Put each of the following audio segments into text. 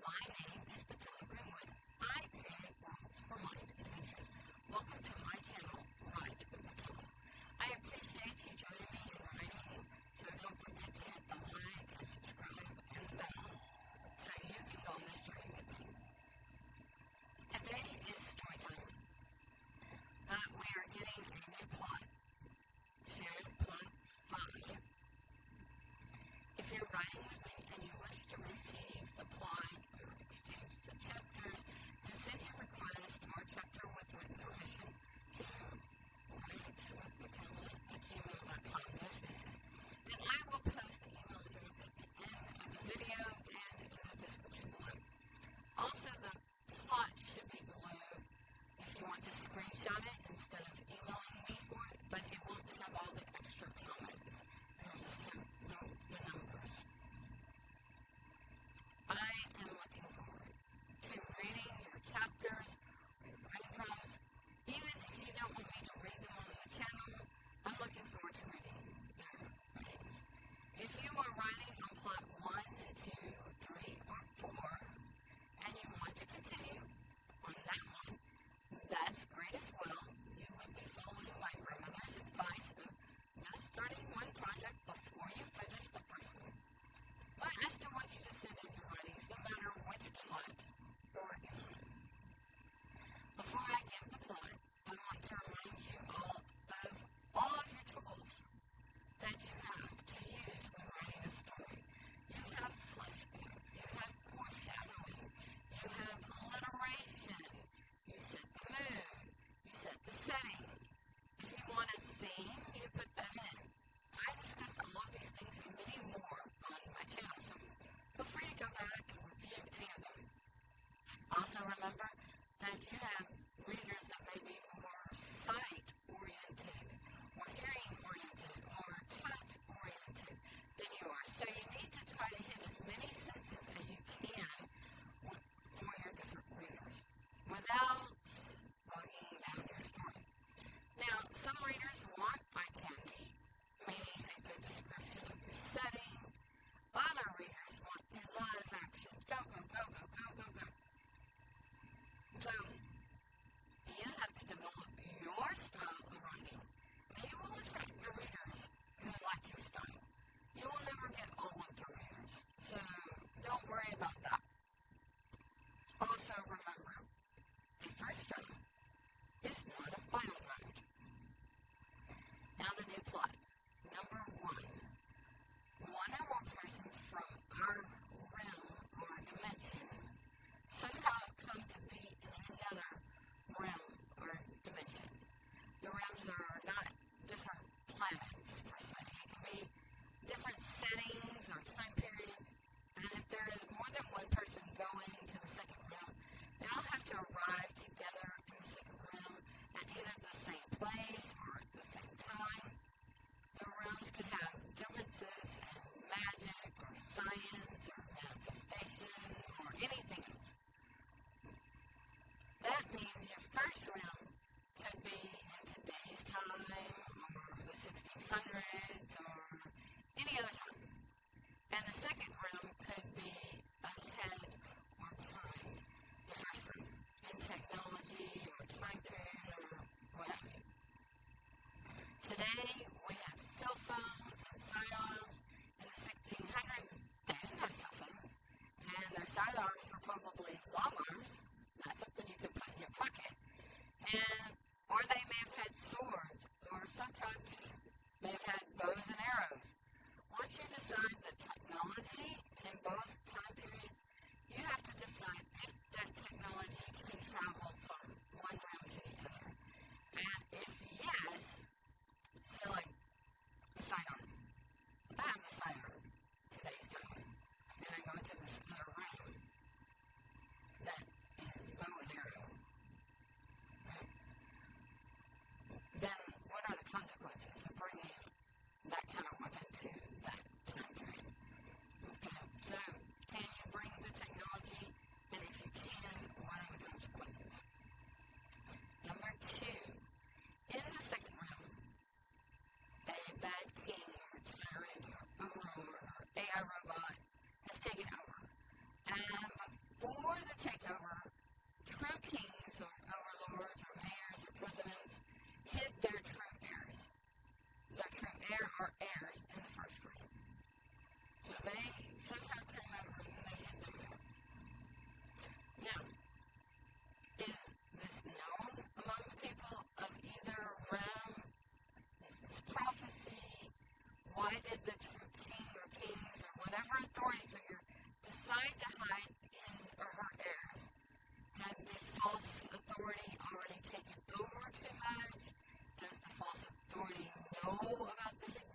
My name is Mikela Greenwood. I create worlds for mind adventures. Welcome to my channel, Write with Mykela. I appreciate you joining me in writing, so don't forget to hit the like and subscribe and the bell so you can go on this journey with me. Today is story time. We are getting a new plot. Shared plot 5. If you're writing with me and you wish to receive the plot or exchange the chapters, then send your request or chapter with written permission to WritewithMykela@gmail.com. No spaces. And I will post the email address at the end of the video and in the description below. Also, the plot should be below if you want to screenshot it instead of emailing me for it, but it won't have all the extra comments. It'll just have the numbers. I am looking forward to reading your chapters or your writing prompts. Even if you don't want me to read them on the channel, I'm looking forward to reading your writings. If you are writing on plot 1, 2, 3, or 4, and you want to continue on that one, that's great as well. You would be following my grandmother's advice of not starting one project before you finish the first one. But I still want you to send in your writings no matter which plot you're working on. Before I give the plot, I want to remind you all of your tools that you have to use when writing a story. You have flashbacks, you have foreshadowing, you have alliteration, you set the mood, you set the setting. If you want a theme, you put that in. I discuss all of these things and many more on my channel, so feel free to go back and review any of them. Also remember that you have readers that may be more sight-oriented, or hearing-oriented, or touch-oriented than you are. So you need to try to hit as many senses as you can for your different readers without bogging down your story. Now, some readers want eye candy, meaning a good description of your setting. Other readers want a lot of action. Go, go, go, go, go, go, go. So, you have to develop your style of writing, and you will attract the readers who like your style. You will never get all of the readers, so don't worry about that. Also, remember, the first draft is not a final draft. Now the new plot. Number 1. One or more persons from our realm or dimension somehow come to be in another realm or dimension. The realms are not different planets per se. It can be different settings or time periods, and if there is more than one person going to the second realm, they all have to arrive together in the second realm at either the same place or at the same time. The realms could have differences in magic or science or manifestation or anything else. That means your first realm could be in today's time or the 1600s or any other time. And the second realm could be ahead or behind the first realm in technology or time period or whatever. Today, we have cell phones and sidearms. In the 1600s, they didn't have cell phones, and their sidearms were probably long arms, not something you could put in your pocket. Or they may have had swords, or some tribes may have had bows and arrows. Once you decide the technology in both time periods, you have to decide if that technology can travel from one realm to the other. And if yes, select a sidearm. I have a sidearm today's time, and I go into this other realm that is bow and arrow. Right? Then what are the consequences of bringing that kind of weapon to that time period? Okay, so can you bring the technology? And if you can, what are the consequences? Number 2, in the second realm, a bad king or tyrant or overlord or AI robot has taken over. And are heirs in the first reign. So they somehow came over and they hid them there. Now, is this known among the people of either realm? Is this prophecy? Why did the true king or kings or whatever authority figure decide to hide his or her heirs? Had this false authority already taken over too much? Does the false authority know about the hidden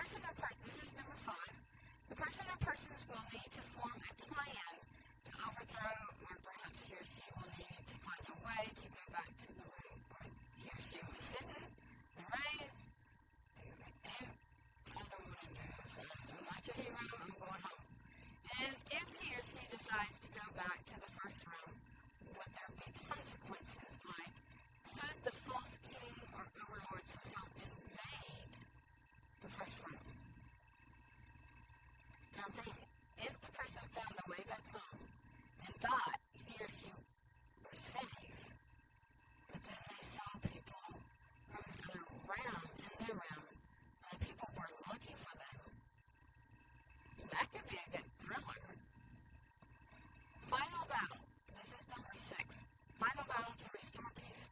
this is number 5. The person or persons will need to form a plan to overthrow, or perhaps he or she will need to find a way to go back to the room where he or she was hidden and raised. And I don't want to do this. I'm not your hero. I'm going home. And if he or she decides to go back to the first room, would there be consequences? Like, could the false king or overlord somehow invade the first room? Now think, if the person found a way back home and thought he or she were safe, but then they saw people from another realm, in their realm, and people were looking for them, that could be a good thriller. Final battle. This is number 6. Final battle to restore peace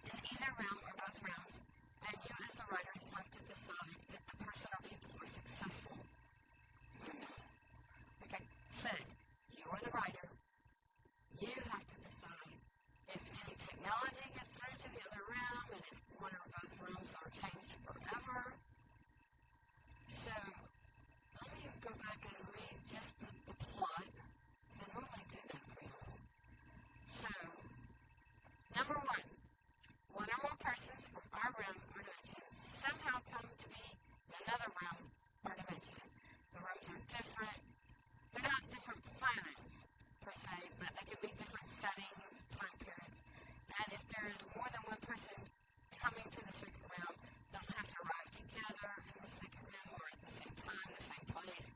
in either realm or both realms, and you as the writer have to decide if the person or people were successful or not. Like I said, you are the writer. You have to decide if any technology gets through to the other realm, and if one or both realms are changed forever. So, let me go back and read just the plot. I normally do that for you. So, number 1. One or more persons from our realm or dimension somehow come to be in another realm or dimension. The realms are different. They're not different planets, per se, but they could be different settings, time periods. And if there is more than one person coming to the second realm, they don't have to arrive together in the second realm or at the same time, the same place.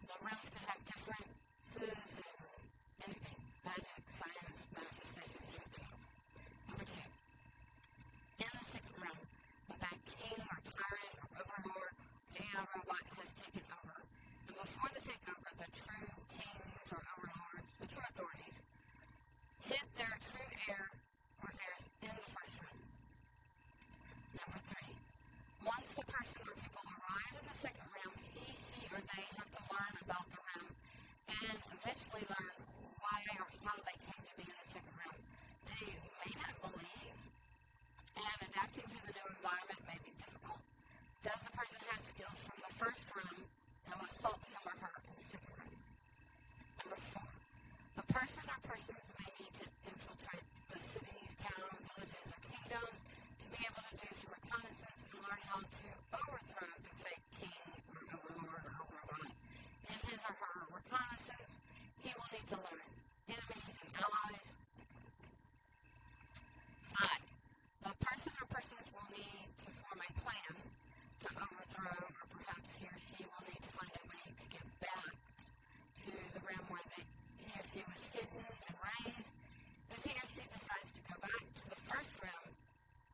The realms can have differences in anything, magic, science, manifestation, anything else. Number 2. In the second realm, a bad king or tyrant or overlord, AI robot has taken over. And before the takeover, the true kings or overlords, the true authorities, hid their true heir or heirs in the first realm. Number 3. Once the person or people arrive in the second realm, he, she, or they have to learn about the realm and eventually learn why or how they came to be in the second realm. They may not believe, and adapting to the new environment may be difficult. Does the person have skills from the first realm that will help him or her in the second realm? Number 4. A person or persons may need to infiltrate the cities, towns, villages, or kingdoms to be able to do some reconnaissance and learn how to overthrow the fake king or overlord or robot. In his or her reconnaissance, he will need to learn enemies and allies. 5. A person or persons will need to form a plan to overthrow, or perhaps he or she will need to find a way to get back to the realm where he or she was hidden and raised. If he or she decides to go back to the first realm,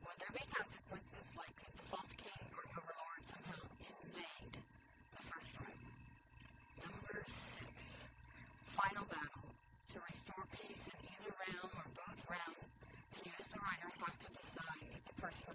will there be consequences, like could the false king or overlord somehow invade the first realm? Number 6. Final battle to restore peace in either realm or both realms, and you as the writer have to decide if the person